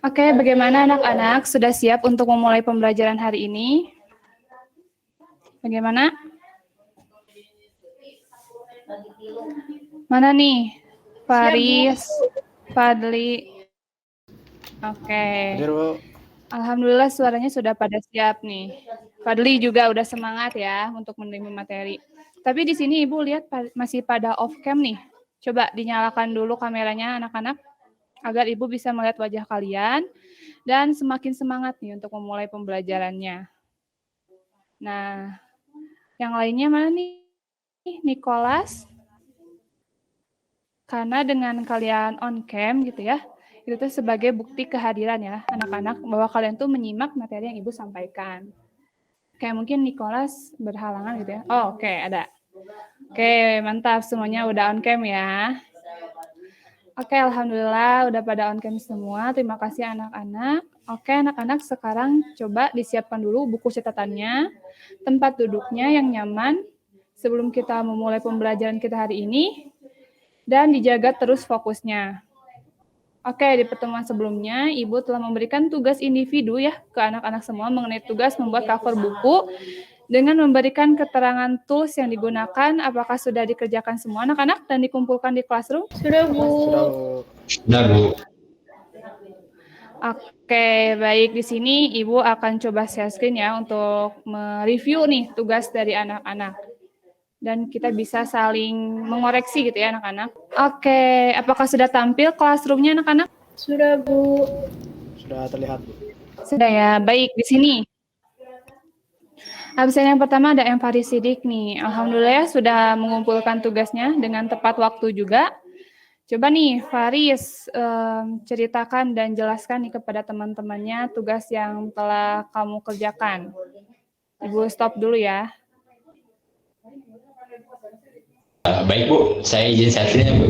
Oke, bagaimana anak-anak? Sudah siap untuk memulai pembelajaran hari ini? Bagaimana? Mana nih? Faris, Fadli. Oke. Alhamdulillah suaranya sudah pada siap nih. Fadli juga udah semangat ya untuk menerima materi. Tapi di sini Ibu lihat masih pada off cam nih. Coba dinyalakan dulu kameranya anak-anak agar Ibu bisa melihat wajah kalian dan semakin semangat nih untuk memulai pembelajarannya. Nah, yang lainnya mana nih? Nicholas? Karena dengan kalian on cam gitu ya, itu tuh sebagai bukti kehadiran ya anak-anak bahwa kalian tuh menyimak materi yang Ibu sampaikan. Kayak mungkin Nicholas berhalangan gitu ya. Oh, oke, ada. Oke, mantap semuanya udah on cam ya. Oke, alhamdulillah udah pada on cam semua. Terima kasih anak-anak. Oke, anak-anak sekarang coba disiapkan dulu buku catatannya, tempat duduknya yang nyaman sebelum kita memulai pembelajaran kita hari ini, dan dijaga terus fokusnya. Oke, di pertemuan sebelumnya, Ibu telah memberikan tugas individu ya ke anak-anak semua mengenai tugas membuat cover buku dengan memberikan keterangan tools yang digunakan. Apakah sudah dikerjakan semua anak-anak dan dikumpulkan di classroom? Sudah, Bu. Sudah, Bu. Oke, baik. Di sini Ibu akan coba share screen ya untuk mereview nih tugas dari anak-anak. Dan kita bisa saling mengoreksi gitu ya anak-anak. Oke, apakah sudah tampil classroom-nya anak-anak? Sudah, Bu. Sudah terlihat, Bu. Sudah ya, baik. Di sini absen yang pertama ada M. Faris Sidik nih. Alhamdulillah sudah mengumpulkan tugasnya dengan tepat waktu juga. Coba nih Faris ceritakan dan jelaskan nih kepada teman-temannya tugas yang telah kamu kerjakan. Ibu stop dulu ya. Baik, Bu. Saya izin share screen ya, Bu.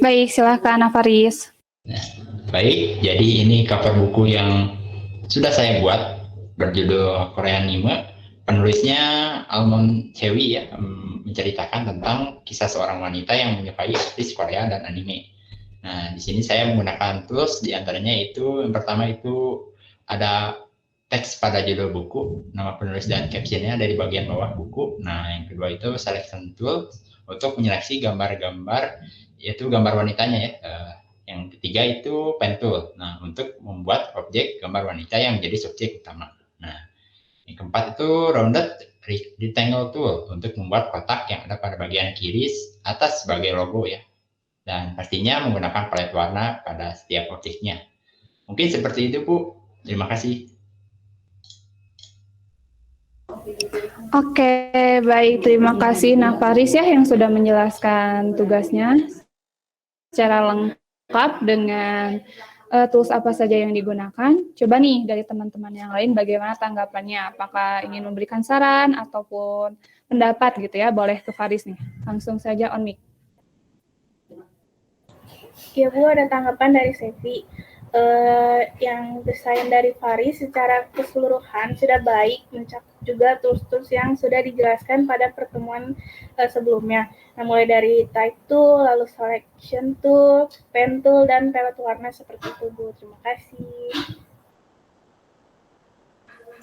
Baik, silahkan Faris. Nah, baik, jadi ini cover buku yang sudah saya buat berjudul Korean Anime. Penulisnya Almond Chewi ya, menceritakan tentang kisah seorang wanita yang menyukai artis Korea dan anime. Nah, di sini saya menggunakan tools, diantaranya itu yang pertama itu ada teks pada judul buku, nama penulis dan captionnya dari bagian bawah buku. Nah, yang kedua itu selection tool untuk menyeleksi gambar-gambar, yaitu gambar wanitanya ya. Yang ketiga itu pen tool. Nah, untuk membuat objek gambar wanita yang menjadi subjek utama. Nah, yang keempat itu rounded rectangle tool untuk membuat kotak yang ada pada bagian kiri atas sebagai logo ya. Dan pastinya menggunakan palet warna pada setiap objeknya. Mungkin seperti itu, Bu. Terima kasih. Oke, baik. Terima kasih Faris ya yang sudah menjelaskan tugasnya secara lengkap dengan tools apa saja yang digunakan. Coba nih dari teman-teman yang lain bagaimana tanggapannya? Apakah ingin memberikan saran ataupun pendapat gitu ya? Boleh ke Faris nih. Langsung saja on mic. Ya, Bu, ada tanggapan dari Sevi. Yang desain dari Faris secara keseluruhan sudah baik, mencakup juga tools-tools yang sudah dijelaskan pada pertemuan sebelumnya. Nah, mulai dari type tool, lalu selection tool, pen tool, dan palette warna seperti itu, Bu. Terima kasih.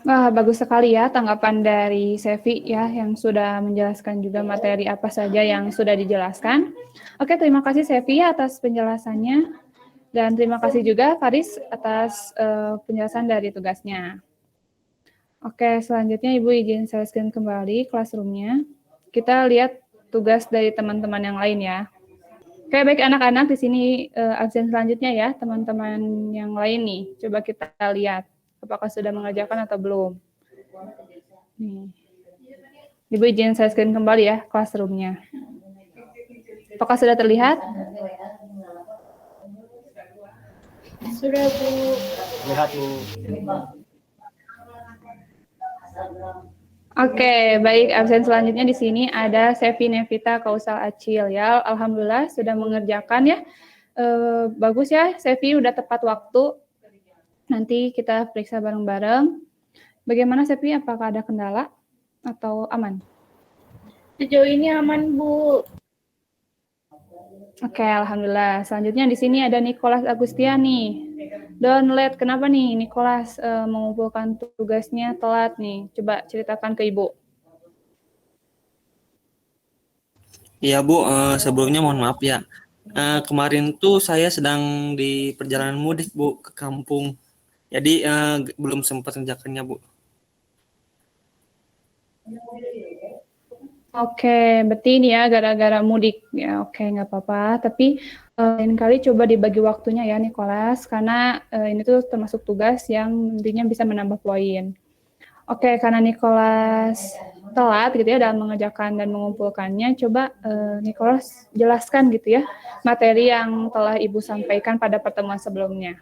Wah, bagus sekali ya tanggapan dari Sevi ya yang sudah menjelaskan juga materi apa saja yang sudah dijelaskan. Oke, terima kasih Sevi atas penjelasannya. Dan terima kasih juga Faris atas penjelasan dari tugasnya. Oke, selanjutnya Ibu izin share screen kembali classroom-nya. Kita lihat tugas dari teman-teman yang lain ya. Oke, baik anak-anak di sini absen selanjutnya ya, teman-teman yang lain nih. Coba kita lihat apakah sudah mengerjakan atau belum. Nih. Ibu izin share screen kembali ya classroom-nya. Apakah sudah terlihat? Sudah, Bu. Lihat, Bu. Oke, baik. Absen selanjutnya di sini ada Sevi Nevita Kausal Acil ya. Alhamdulillah sudah mengerjakan ya. Bagus ya, Sevi udah tepat waktu. Nanti kita periksa bareng-bareng. Bagaimana Sevi? Apakah ada kendala atau aman? Sejauh ini aman, Bu. Oke, alhamdulillah. Selanjutnya di sini ada Nicholas Agustiani. Don't let, kenapa nih Nicholas mengumpulkan tugasnya telat nih? Coba ceritakan ke Ibu. Iya Bu, sebelumnya mohon maaf ya. Kemarin tuh saya sedang di perjalanan mudik Bu ke kampung. Jadi belum sempat mengerjakannya Bu. Oke, berarti ini ya gara-gara mudik. Ya, oke, nggak apa-apa. Tapi lain kali coba dibagi waktunya ya, Nicholas, karena ini tuh termasuk tugas yang nantinya bisa menambah poin. Oke, karena Nicholas telat gitu ya dalam mengerjakan dan mengumpulkannya, coba Nicholas jelaskan gitu ya materi yang telah Ibu sampaikan pada pertemuan sebelumnya.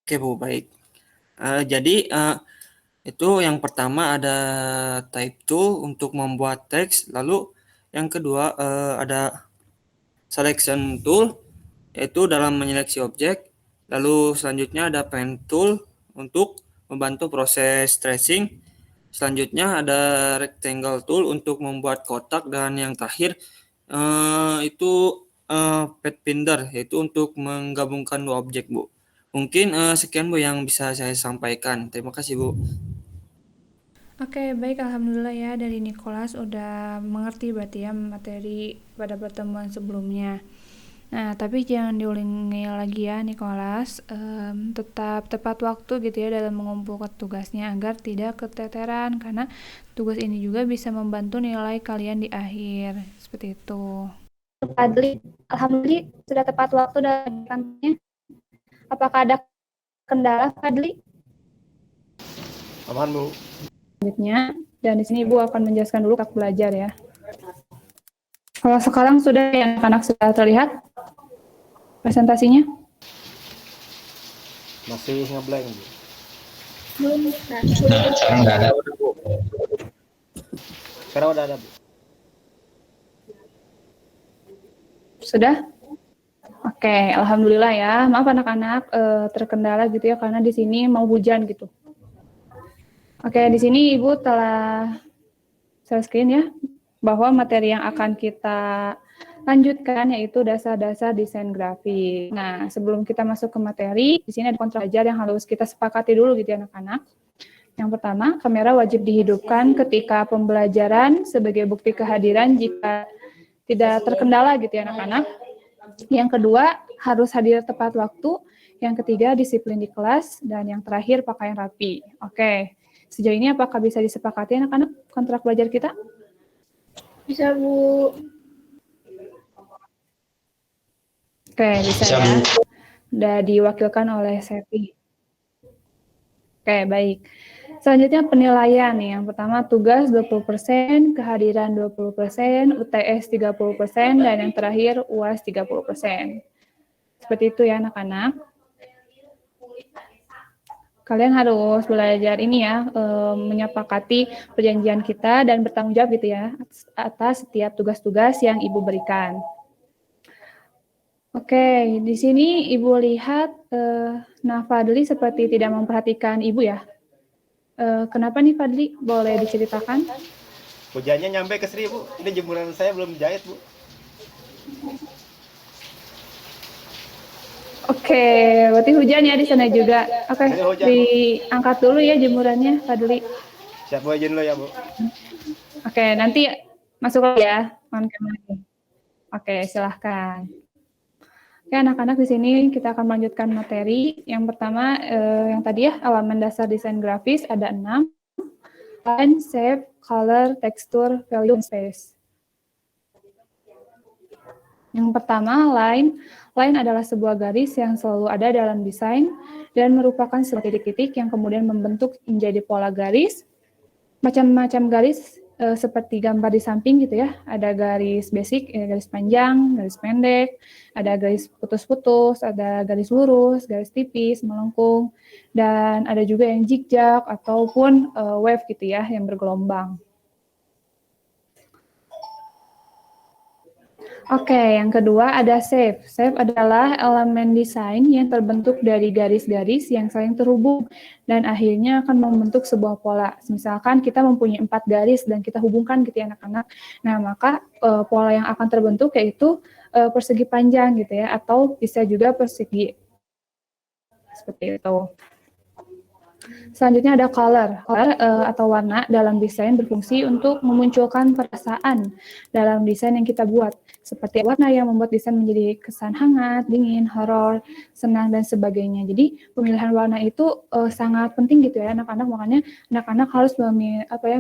Oke Bu, baik. Jadi itu yang pertama ada type tool untuk membuat teks, lalu yang kedua ada selection tool yaitu dalam menyeleksi objek, lalu selanjutnya ada pen tool untuk membantu proses tracing, selanjutnya ada rectangle tool untuk membuat kotak, dan yang terakhir itu path finder yaitu untuk menggabungkan dua objek Bu. Mungkin sekian Bu yang bisa saya sampaikan. Terima kasih Bu. Oke, baik, alhamdulillah ya dari Nicholas udah mengerti berarti ya materi pada pertemuan sebelumnya. Nah, tapi jangan diulangi lagi ya Nicholas, tetap tepat waktu gitu ya dalam mengumpulkan tugasnya agar tidak keteteran, karena tugas ini juga bisa membantu nilai kalian di akhir, seperti itu. Fadli, alhamdulillah sudah tepat waktu dan kampanye. Apakah ada kendala, Fadli? Aman Bu. Selanjutnya, dan di sini Ibu akan menjelaskan dulu hak belajar ya. Kalau sekarang sudah ya anak-anak sudah terlihat presentasinya? Masih ngeblank Bu. Belum. Nah, sekarang nggak ada. Sekarang udah ada Bu. Sudah? Oke, alhamdulillah ya. Maaf anak-anak terkendala gitu ya karena di sini mau hujan gitu. Oke, di sini Ibu telah share screen ya bahwa materi yang akan kita lanjutkan yaitu dasar-dasar desain grafik. Nah, sebelum kita masuk ke materi, di sini ada kontrak belajar yang harus kita sepakati dulu gitu ya anak-anak. Yang pertama, kamera wajib dihidupkan ketika pembelajaran sebagai bukti kehadiran jika tidak terkendala gitu ya anak-anak. Yang kedua, harus hadir tepat waktu. Yang ketiga, disiplin di kelas. Dan yang terakhir, pakaian rapi. Oke, sejauh ini apakah bisa disepakati anak-anak kontrak belajar kita? Bisa Bu. Oke, bisa Bisa, ya. Bu. Sudah diwakilkan oleh Sevi. Oke, baik. Selanjutnya penilaian nih. Yang pertama tugas 20%, kehadiran 20%, UTS 30%, dan yang terakhir UAS 30%. Seperti itu ya anak-anak. Kalian harus belajar ini ya, menyepakati perjanjian kita dan bertanggung jawab gitu ya atas setiap tugas-tugas yang Ibu berikan. Oke, di sini Ibu lihat Fadli seperti tidak memperhatikan Ibu ya. Kenapa nih Fadli? Boleh diceritakan? Hujannya nyampe ke Sri Bu. Ini jemuran saya belum jahit Bu. Oke, berarti hujan ya di sana juga. Oke, Ini hujan, Bu. diangkat dulu ya jemurannya Fadli. Siap Bu, izin lo ya Bu. Oke, nanti masuk lagi ya on cam lagi. Oke, silahkan. Oke, anak-anak di sini kita akan melanjutkan materi. Yang pertama, yang tadi ya, halaman dasar desain grafis ada 6. Line, shape, color, texture, value, and space. Yang pertama, line. Line adalah sebuah garis yang selalu ada dalam desain dan merupakan sebuah titik-titik yang kemudian membentuk menjadi pola garis. Macam-macam garis seperti gambar di samping gitu ya. Ada garis basic, garis panjang, garis pendek, ada garis putus-putus, ada garis lurus, garis tipis, melengkung, dan ada juga yang zigzag ataupun wave gitu ya, yang bergelombang. Oke, yang kedua ada shape. Shape adalah elemen desain yang terbentuk dari garis-garis yang saling terhubung dan akhirnya akan membentuk sebuah pola. Misalkan kita mempunyai 4 garis dan kita hubungkan gitu ya anak-anak. Nah, maka pola yang akan terbentuk yaitu persegi panjang gitu ya, atau bisa juga persegi. Seperti itu. Selanjutnya ada color. Color atau warna dalam desain berfungsi untuk memunculkan perasaan dalam desain yang kita buat. Seperti warna yang membuat desain menjadi kesan hangat, dingin, horor, senang, dan sebagainya. Jadi pemilihan warna itu sangat penting gitu ya anak-anak. Makanya anak-anak harus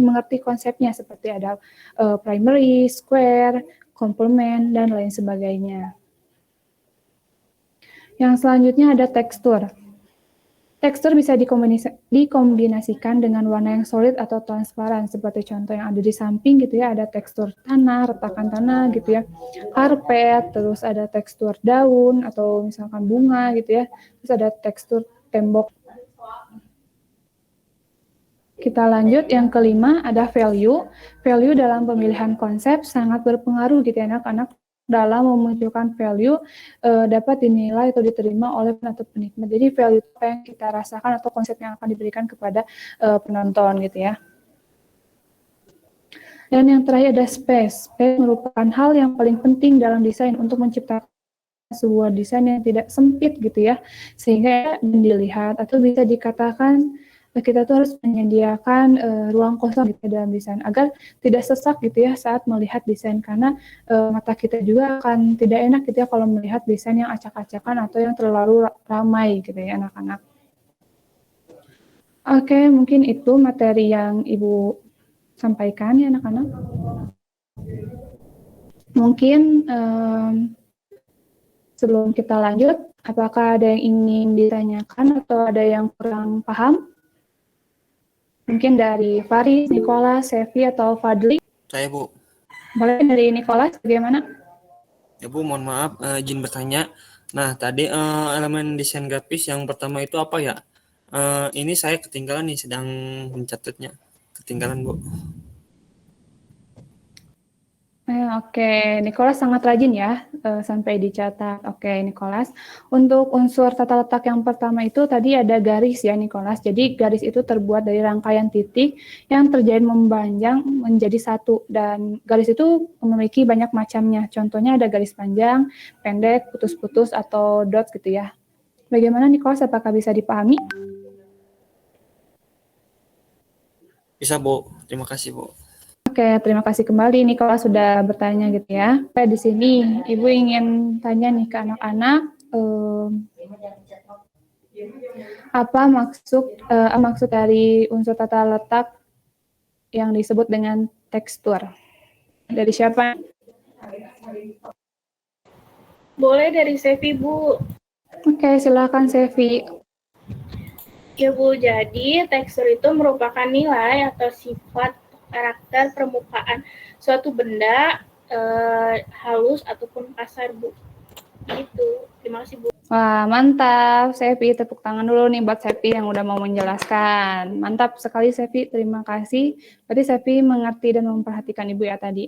mengerti konsepnya seperti ada primary, square, complement, dan lain sebagainya. Yang selanjutnya ada tekstur. Tekstur bisa dikombinasikan dengan warna yang solid atau transparan, seperti contoh yang ada di samping gitu ya, ada tekstur tanah, retakan tanah gitu ya, karpet, terus ada tekstur daun atau misalkan bunga gitu ya, terus ada tekstur tembok. Kita lanjut, yang kelima ada value. Value dalam pemilihan konsep sangat berpengaruh gitu ya anak-anak. Dalam memunculkan value dapat dinilai atau diterima oleh penonton penikmat. Jadi value apa yang kita rasakan atau konsep yang akan diberikan kepada penonton gitu ya. Dan yang terakhir ada space. Space merupakan hal yang paling penting dalam desain untuk menciptakan sebuah desain yang tidak sempit gitu ya, sehingga dilihat atau bisa dikatakan kita tuh harus menyediakan ruang kosong gitu dalam desain agar tidak sesak gitu ya saat melihat desain, karena mata kita juga akan tidak enak gitu ya kalau melihat desain yang acak-acakan atau yang terlalu ramai gitu ya anak-anak. Oke, mungkin itu materi yang Ibu sampaikan ya anak-anak. Mungkin sebelum kita lanjut, apakah ada yang ingin ditanyakan atau ada yang kurang paham? Mungkin dari Faris, Nicholas, Sevi, atau Fadli? Saya, Bu. Boleh dari Nicholas, bagaimana? Ya, Bu, mohon maaf, izin bertanya. Nah, tadi elemen desain grafis yang pertama itu apa ya? Ini saya ketinggalan nih, sedang mencatatnya. Ketinggalan, Bu. Oke, Nicholas sangat rajin ya, sampai dicatat. Oke, Nicholas. Untuk unsur tata letak yang pertama itu tadi ada garis ya, Nicholas. Jadi garis itu terbuat dari rangkaian titik yang terjadi membranjang menjadi satu. Dan garis itu memiliki banyak macamnya. Contohnya ada garis panjang, pendek, putus-putus, atau dot gitu ya. Bagaimana Nicholas, apakah bisa dipahami? Bisa, Bu. Terima kasih, Bu. Oke, terima kasih kembali nih kalau sudah bertanya gitu ya. Di sini Ibu ingin tanya nih ke anak-anak, apa maksud dari unsur tata letak yang disebut dengan tekstur? Dari siapa? Boleh dari Sevi, Bu. Oke, silakan Sevi. Ya, Bu. Jadi, tekstur itu merupakan nilai atau sifat karakter permukaan suatu benda halus ataupun kasar, Bu. Gitu. Terima kasih, Bu. Wah, mantap. Sevi, tepuk tangan dulu nih buat Sevi yang udah mau menjelaskan. Mantap sekali Sevi, terima kasih. Berarti Sevi mengerti dan memperhatikan Ibu ya tadi.